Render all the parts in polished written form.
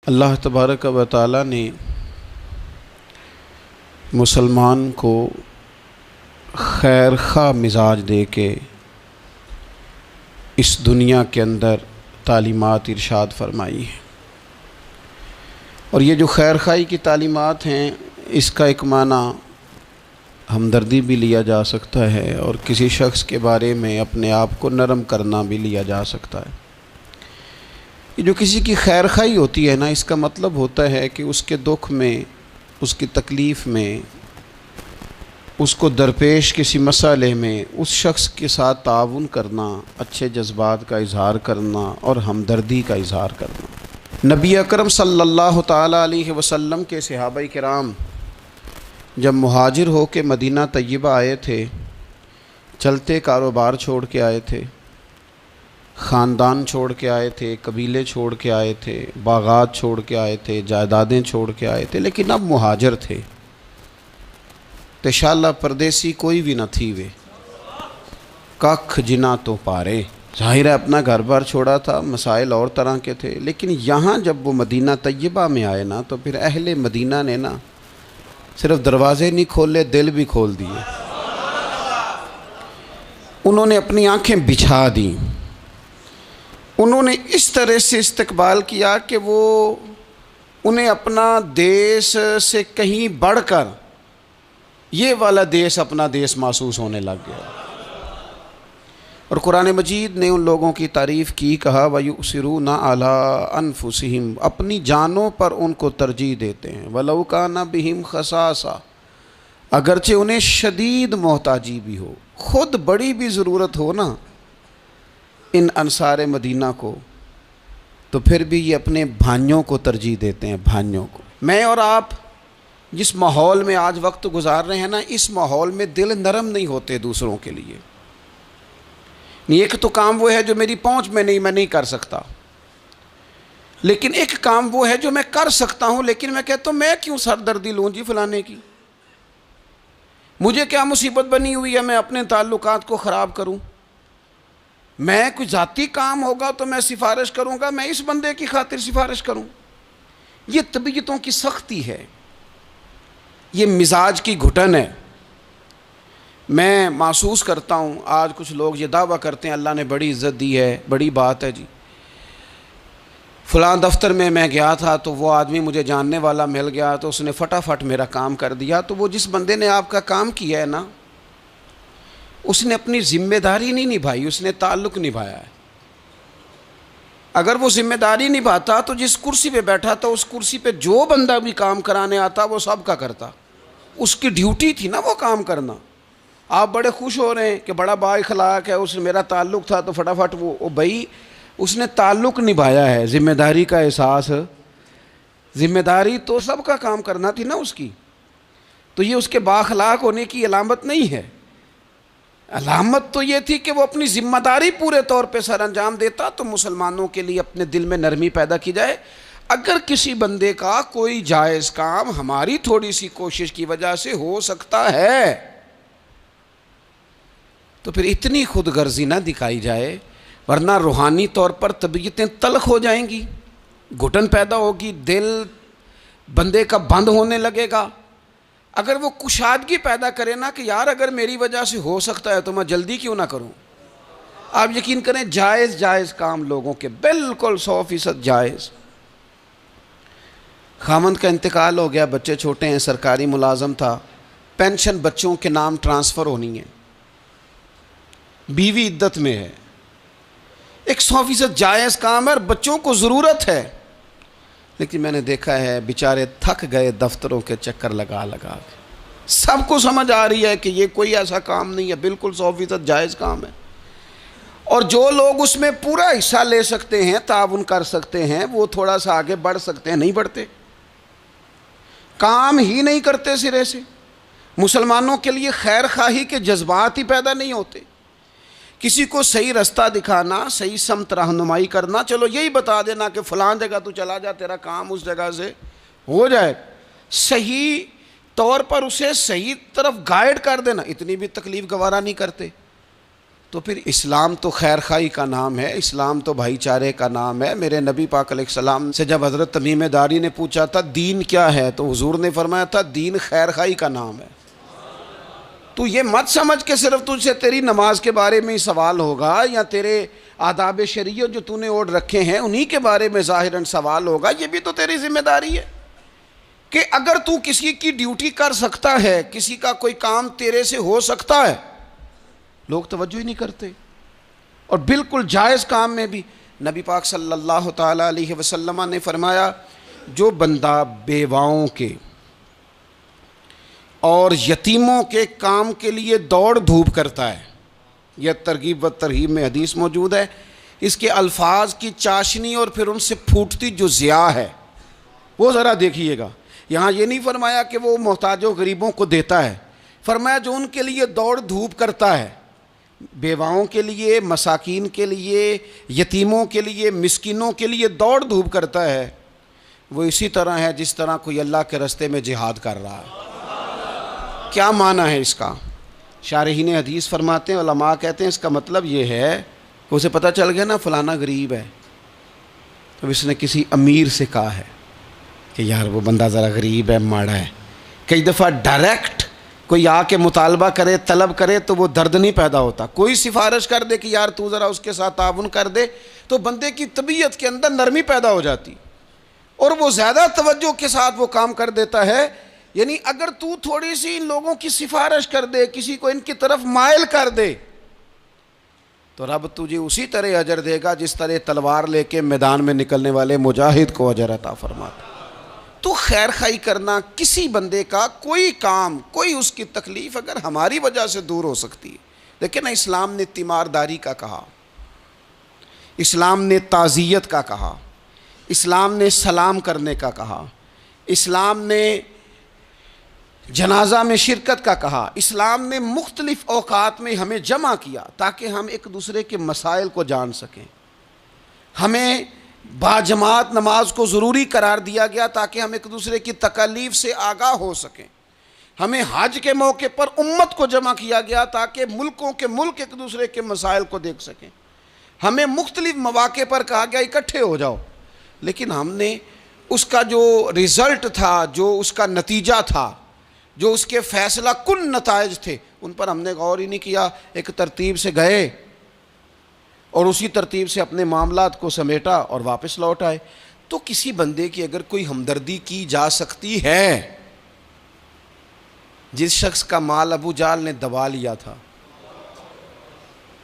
اللہ تبارک و تعالی نے مسلمان کو خیر خواہ مزاج دے کے اس دنیا کے اندر تعلیمات ارشاد فرمائی ہیں، اور یہ جو خیر خواہی کی تعلیمات ہیں اس کا ایک معنی ہمدردی بھی لیا جا سکتا ہے، اور کسی شخص کے بارے میں اپنے آپ کو نرم کرنا بھی لیا جا سکتا ہے۔ یہ جو کسی کی خیر خواہی ہوتی ہے نا، اس کا مطلب ہوتا ہے کہ اس کے دکھ میں، اس کی تکلیف میں، اس کو درپیش کسی مسئلے میں اس شخص کے ساتھ تعاون کرنا، اچھے جذبات کا اظہار کرنا اور ہمدردی کا اظہار کرنا۔ نبی اکرم صلی اللہ تعالیٰ علیہ وسلم کے صحابہ کرام جب مہاجر ہو کے مدینہ طیبہ آئے تھے، چلتے کاروبار چھوڑ کے آئے تھے، خاندان چھوڑ کے آئے تھے، قبیلے چھوڑ کے آئے تھے، باغات چھوڑ کے آئے تھے، جائیدادیں چھوڑ کے آئے تھے، لیکن اب مہاجر تھے۔ تشالہ پردیسی کوئی بھی نہ تھی وے، ککھ جنا تو پارے۔ ظاہر ہے اپنا گھر بار چھوڑا تھا، مسائل اور طرح کے تھے، لیکن یہاں جب وہ مدینہ طیبہ میں آئے نا تو پھر اہل مدینہ نے نا صرف دروازے نہیں کھولے، دل بھی کھول دیے۔ انہوں نے اپنی آنکھیں بچھا دیں، انہوں نے اس طرح سے استقبال کیا کہ وہ انہیں اپنا دیس سے کہیں بڑھ کر یہ والا دیس اپنا دیس محسوس ہونے لگ گیا۔ اور قرآن مجید نے ان لوگوں کی تعریف کی، کہا وَيُؤْثِرُونَ عَلَىٰ أَنفُسِهِمْ، اپنی جانوں پر ان کو ترجیح دیتے ہیں، وَلَوْ كَانَ بِهِمْ خَصَاصَةٌ، اگرچہ انہیں شدید محتاجی بھی ہو، خود بڑی بھی ضرورت ہو نا ان انصار مدینہ کو، تو پھر بھی یہ اپنے بھائیوں کو ترجیح دیتے ہیں، بھائیوں کو۔ میں اور آپ جس ماحول میں آج وقت گزار رہے ہیں نا، اس ماحول میں دل نرم نہیں ہوتے دوسروں کے لیے۔ ایک تو کام وہ ہے جو میری پہنچ میں نہیں، میں نہیں کر سکتا، لیکن ایک کام وہ ہے جو میں کر سکتا ہوں، لیکن میں کہتا ہوں میں کیوں سردردی لوں جی فلانے کی، مجھے کیا مصیبت بنی ہوئی ہے میں اپنے تعلقات کو خراب کروں؟ میں کوئی ذاتی کام ہوگا تو میں سفارش کروں گا، میں اس بندے کی خاطر سفارش کروں؟ یہ طبیعتوں کی سختی ہے، یہ مزاج کی گھٹن ہے۔ میں محسوس کرتا ہوں آج کچھ لوگ یہ دعویٰ کرتے ہیں اللہ نے بڑی عزت دی ہے، بڑی بات ہے جی، فلاں دفتر میں گیا تھا تو وہ آدمی مجھے جاننے والا مل گیا تو اس نے فٹافٹ میرا کام کر دیا۔ تو وہ جس بندے نے آپ کا کام کیا ہے نا، اس نے اپنی ذمہ داری نہیں نبھائی، اس نے تعلق نبھایا ہے۔ اگر وہ ذمہ داری نبھاتا تو جس کرسی پہ بیٹھا تھا اس کرسی پہ جو بندہ بھی کام کرانے آتا وہ سب کا کرتا، اس کی ڈیوٹی تھی نا وہ کام کرنا۔ آپ بڑے خوش ہو رہے ہیں کہ بڑا با اخلاق ہے، اس سے میرا تعلق تھا تو فٹافٹ وہ بھائی اس نے تعلق نبھایا ہے، ذمہ داری کا احساس، ذمہ داری تو سب کا کام کرنا تھی نا اس کی۔ تو یہ اس کے با اخلاق ہونے کی علامت نہیں ہے، علامت تو یہ تھی کہ وہ اپنی ذمہ داری پورے طور پہ سر انجام دیتا۔ تو مسلمانوں کے لیے اپنے دل میں نرمی پیدا کی جائے۔ اگر کسی بندے کا کوئی جائز کام ہماری تھوڑی سی کوشش کی وجہ سے ہو سکتا ہے تو پھر اتنی خود غرضی نہ دکھائی جائے، ورنہ روحانی طور پر طبیعتیں تلخ ہو جائیں گی، گھٹن پیدا ہوگی، دل بندے کا بند ہونے لگے گا۔ اگر وہ کشادگی پیدا کرے نا کہ یار اگر میری وجہ سے ہو سکتا ہے تو میں جلدی کیوں نہ کروں۔ آپ یقین کریں جائز کام لوگوں کے بالکل 100% جائز۔ خامند کا انتقال ہو گیا، بچے چھوٹے ہیں، سرکاری ملازم تھا، پینشن بچوں کے نام ٹرانسفر ہونی ہے، بیوی عدت میں ہے، ایک 100% جائز کام ہے اور بچوں کو ضرورت ہے، لیکن میں نے دیکھا ہے بیچارے تھک گئے دفتروں کے چکر لگا لگا کے۔ سب کو سمجھ آ رہی ہے کہ یہ کوئی ایسا کام نہیں ہے، بالکل 100% جائز کام ہے، اور جو لوگ اس میں پورا حصہ لے سکتے ہیں، تعاون کر سکتے ہیں، وہ تھوڑا سا آگے بڑھ سکتے ہیں، نہیں بڑھتے، کام ہی نہیں کرتے سرے سے۔ مسلمانوں کے لیے خیر خواہی کے جذبات ہی پیدا نہیں ہوتے۔ کسی کو صحیح رستہ دکھانا، صحیح سمت رہنمائی کرنا، چلو یہی بتا دینا کہ فلاں جگہ تو چلا جا، تیرا کام اس جگہ سے ہو جائے، صحیح طور پر اسے صحیح طرف گائیڈ کر دینا، اتنی بھی تکلیف گوارا نہیں کرتے۔ تو پھر اسلام تو خیر خواہی کا نام ہے، اسلام تو بھائی چارے کا نام ہے۔ میرے نبی پاک علیہ السلام سے جب حضرت تمیم داری نے پوچھا تھا دین کیا ہے، تو حضور نے فرمایا تھا دین خیر خواہی کا نام ہے۔ تو یہ مت سمجھ کہ صرف تجھ سے تیری نماز کے بارے میں ہی سوال ہوگا، یا تیرے آداب شریعت جو تو نے اوڑھ رکھے ہیں انہی کے بارے میں ظاہراً سوال ہوگا۔ یہ بھی تو تیری ذمہ داری ہے کہ اگر تو کسی کی ڈیوٹی کر سکتا ہے، کسی کا کوئی کام تیرے سے ہو سکتا ہے، لوگ توجہ ہی نہیں کرتے۔ اور بالکل جائز کام میں بھی نبی پاک صلی اللہ تعالیٰ علیہ وسلم نے فرمایا جو بندہ بیواؤں کے اور یتیموں کے کام کے لیے دوڑ دھوپ کرتا ہے، یہ ترغیب و ترہیب میں حدیث موجود ہے، اس کے الفاظ کی چاشنی اور پھر ان سے پھوٹتی جو ضیاء ہے وہ ذرا دیکھیے گا۔ یہاں یہ نہیں فرمایا کہ وہ محتاجوں غریبوں کو دیتا ہے، فرمایا جو ان کے لیے دوڑ دھوپ کرتا ہے، بیواؤں کے لیے، مساکین کے لیے، یتیموں کے لیے، مسکینوں کے لیے دوڑ دھوپ کرتا ہے، وہ اسی طرح ہے جس طرح کوئی اللہ کے راستے میں جہاد کر رہا ہے۔ کیا معنی ہے اس کا؟ شارحین حدیث فرماتے ہیں، علماء کہتے ہیں اس کا مطلب یہ ہے کہ اسے پتہ چل گیا نا فلانا غریب ہے، تو اس نے کسی امیر سے کہا ہے کہ یار وہ بندہ ذرا غریب ہے، ماڑا ہے۔ کئی دفعہ ڈائریکٹ کوئی آ کے مطالبہ کرے، طلب کرے تو وہ درد نہیں پیدا ہوتا، کوئی سفارش کر دے کہ یار تو ذرا اس کے ساتھ تعاون کر دے، تو بندے کی طبیعت کے اندر نرمی پیدا ہو جاتی اور وہ زیادہ توجہ کے ساتھ وہ کام کر دیتا ہے۔ یعنی اگر تو تھوڑی سی ان لوگوں کی سفارش کر دے، کسی کو ان کی طرف مائل کر دے، تو رب تجھے اسی طرح اجر دے گا جس طرح تلوار لے کے میدان میں نکلنے والے مجاہد کو اجر عطا فرماتا۔ تو خیر خواہی کرنا، کسی بندے کا کوئی کام، کوئی اس کی تکلیف اگر ہماری وجہ سے دور ہو سکتی ہے، لیکن اسلام نے تیمارداری کا کہا، اسلام نے تعزیت کا کہا، اسلام نے سلام کرنے کا کہا، اسلام نے جنازہ میں شرکت کا کہا، اسلام نے مختلف اوقات میں ہمیں جمع کیا تاکہ ہم ایک دوسرے کے مسائل کو جان سکیں۔ ہمیں باجماعت نماز کو ضروری قرار دیا گیا تاکہ ہم ایک دوسرے کی تکالیف سے آگاہ ہو سکیں۔ ہمیں حج کے موقع پر امت کو جمع کیا گیا تاکہ ملکوں کے ملک ایک دوسرے کے مسائل کو دیکھ سکیں۔ ہمیں مختلف مواقع پر کہا گیا اکٹھے ہو جاؤ، لیکن ہم نے اس کا جو رزلٹ تھا، جو اس کا نتیجہ تھا، جو اس کے فیصلہ کن نتائج تھے، ان پر ہم نے غور ہی نہیں کیا۔ ایک ترتیب سے گئے اور اسی ترتیب سے اپنے معاملات کو سمیٹا اور واپس لوٹ آئے۔ تو کسی بندے کی اگر کوئی ہمدردی کی جا سکتی ہے، جس شخص کا مال ابو جہل نے دبا لیا تھا،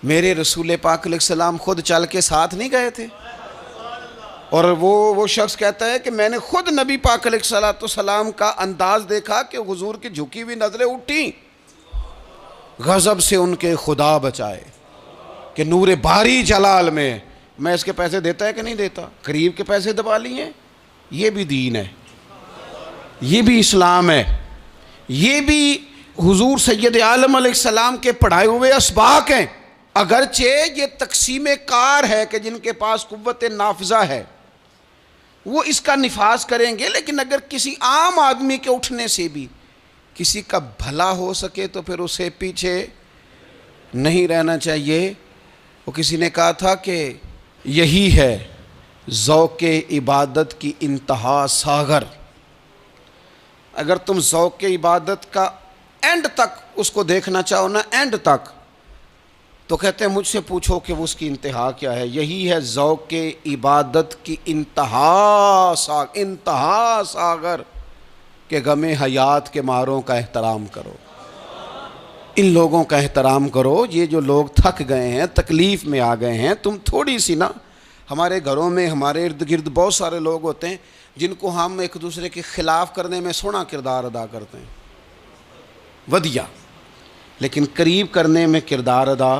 میرے رسول پاک علیہ السلام خود چل کے ساتھ نہیں گئے تھے، اور وہ شخص کہتا ہے کہ میں نے خود نبی پاک علیہ السلام کا انداز دیکھا کہ حضور کی جھکی ہوئی نظریں اٹھیں، غضب سے ان کے خدا بچائے کہ نور باری جلال میں اس کے پیسے دیتا ہے کہ نہیں دیتا، قریب کے پیسے دبا لیے۔ یہ بھی دین ہے، یہ بھی اسلام ہے، یہ بھی حضور سید عالم علیہ السلام کے پڑھائے ہوئے اسباق ہیں۔ اگرچہ یہ تقسیم کار ہے کہ جن کے پاس قوت نافذہ ہے وہ اس کا نفاذ کریں گے، لیکن اگر کسی عام آدمی کے اٹھنے سے بھی کسی کا بھلا ہو سکے تو پھر اسے پیچھے نہیں رہنا چاہیے۔ وہ کسی نے کہا تھا کہ یہی ہے ذوق عبادت کی انتہا ساغر۔ اگر تم ذوق عبادت کا اینڈ تک اس کو دیکھنا چاہو نا، اینڈ تک، تو کہتے ہیں مجھ سے پوچھو کہ وہ اس کی انتہا کیا ہے۔ یہی ہے ذوق عبادت کی انتہا ساغر کہ غم حیات کے ماروں کا احترام کرو، ان لوگوں کا احترام کرو۔ یہ جو لوگ تھک گئے ہیں، تکلیف میں آ گئے ہیں، تم تھوڑی سی نا، ہمارے گھروں میں ہمارے ارد گرد بہت سارے لوگ ہوتے ہیں جن کو ہم ایک دوسرے کے خلاف کرنے میں سونا کردار ادا کرتے ہیں، ودیہ، لیکن قریب کرنے میں کردار ادا،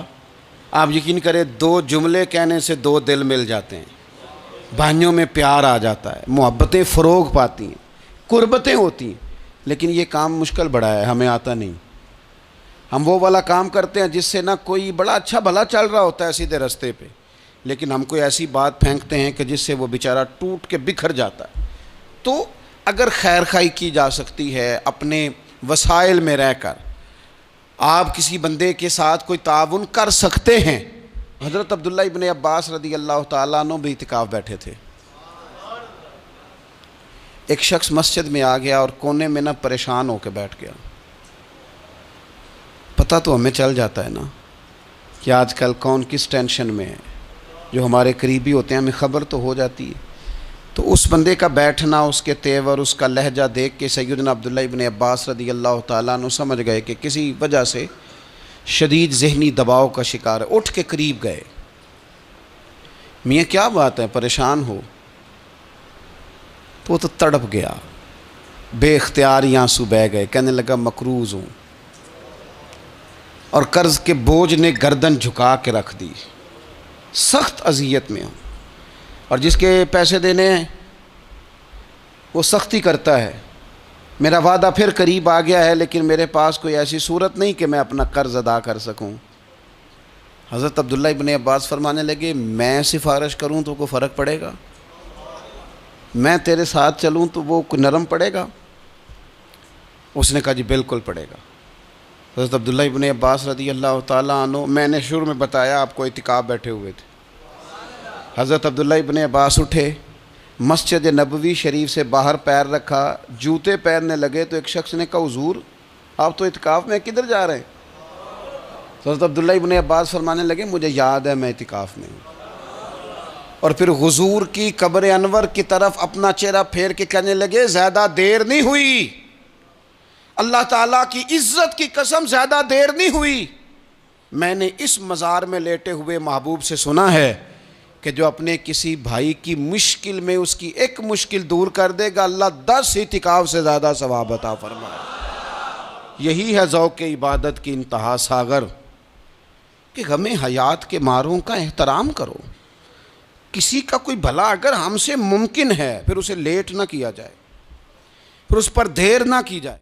آپ یقین کریں 2 جملے کہنے سے 2 دل مل جاتے ہیں، بھائیوں میں پیار آ جاتا ہے، محبتیں فروغ پاتی ہیں، قربتیں ہوتی ہیں۔ لیکن یہ کام مشکل بڑا ہے، ہمیں آتا نہیں۔ ہم وہ والا کام کرتے ہیں جس سے نہ کوئی بڑا اچھا بھلا چل رہا ہوتا ہے سیدھے رستے پہ، لیکن ہم کوئی ایسی بات پھینکتے ہیں کہ جس سے وہ بیچارہ ٹوٹ کے بکھر جاتا ہے۔ تو اگر خیر خواہی کی جا سکتی ہے اپنے وسائل میں رہ کر، آپ کسی بندے کے ساتھ کوئی تعاون کر سکتے ہیں۔ حضرت عبداللہ ابن عباس رضی اللہ تعالیٰ عنہ بھی اعتکاف بیٹھے تھے۔ ایک شخص مسجد میں آ گیا اور کونے میں نہ پریشان ہو کے بیٹھ گیا۔ پتہ تو ہمیں چل جاتا ہے نا کہ آج کل کون کس ٹینشن میں ہے، جو ہمارے قریبی ہوتے ہیں ہمیں خبر تو ہو جاتی ہے۔ تو اس بندے کا بیٹھنا، اس کے تیور، اس کا لہجہ دیکھ کے سیدنا عبداللہ ابن عباس رضی اللہ تعالیٰ عنہ سمجھ گئے کہ کسی وجہ سے شدید ذہنی دباؤ کا شکار ہے۔ اٹھ کے قریب گئے، میاں کیا بات ہے، پریشان ہو؟ تو وہ تو تڑپ گیا، بے اختیار ہی آنسو بہہ گئے، کہنے لگا مقروض ہوں اور قرض کے بوجھ نے گردن جھکا کے رکھ دی، سخت اذیت میں ہوں، اور جس کے پیسے دینے ہیں وہ سختی کرتا ہے۔ میرا وعدہ پھر قریب آ گیا ہے، لیکن میرے پاس کوئی ایسی صورت نہیں کہ میں اپنا قرض ادا کر سکوں۔ حضرت عبداللہ ابن عباس فرمانے لگے میں سفارش کروں تو کوئی فرق پڑے گا؟ میں تیرے ساتھ چلوں تو وہ کوئی نرم پڑے گا؟ اس نے کہا جی بالکل پڑے گا۔ حضرت عبداللہ ابن عباس رضی اللہ تعالیٰ عنہ، میں نے شروع میں بتایا آپ کو اعتکاف بیٹھے ہوئے تھے۔ حضرت عبداللہ ابن عباس اٹھے، مسجد نبوی شریف سے باہر پیر رکھا، جوتے پہننے لگے تو ایک شخص نے کہا حضور آپ تو اعتکاف میں کدھر جا رہے ہیں؟ تو حضرت عبداللہ ابن عباس فرمانے لگے مجھے یاد ہے میں اعتکاف میں ہوں، اور پھر حضور کی قبر انور کی طرف اپنا چہرہ پھیر کے کہنے لگے زیادہ دیر نہیں ہوئی، اللہ تعالیٰ کی عزت کی قسم زیادہ دیر نہیں ہوئی، میں نے اس مزار میں لیٹے ہوئے محبوب سے سنا ہے کہ جو اپنے کسی بھائی کی مشکل میں اس کی ایک مشکل دور کر دے گا اللہ 10 اعتکاف سے زیادہ ثواب عطا فرمائے۔ یہی ہے ذوق عبادت کی انتہا ساغر کہ غم حیات کے ماروں کا احترام کرو۔ کسی کا کوئی بھلا اگر ہم سے ممکن ہے پھر اسے لیٹ نہ کیا جائے، پھر اس پر دیر نہ کی جائے۔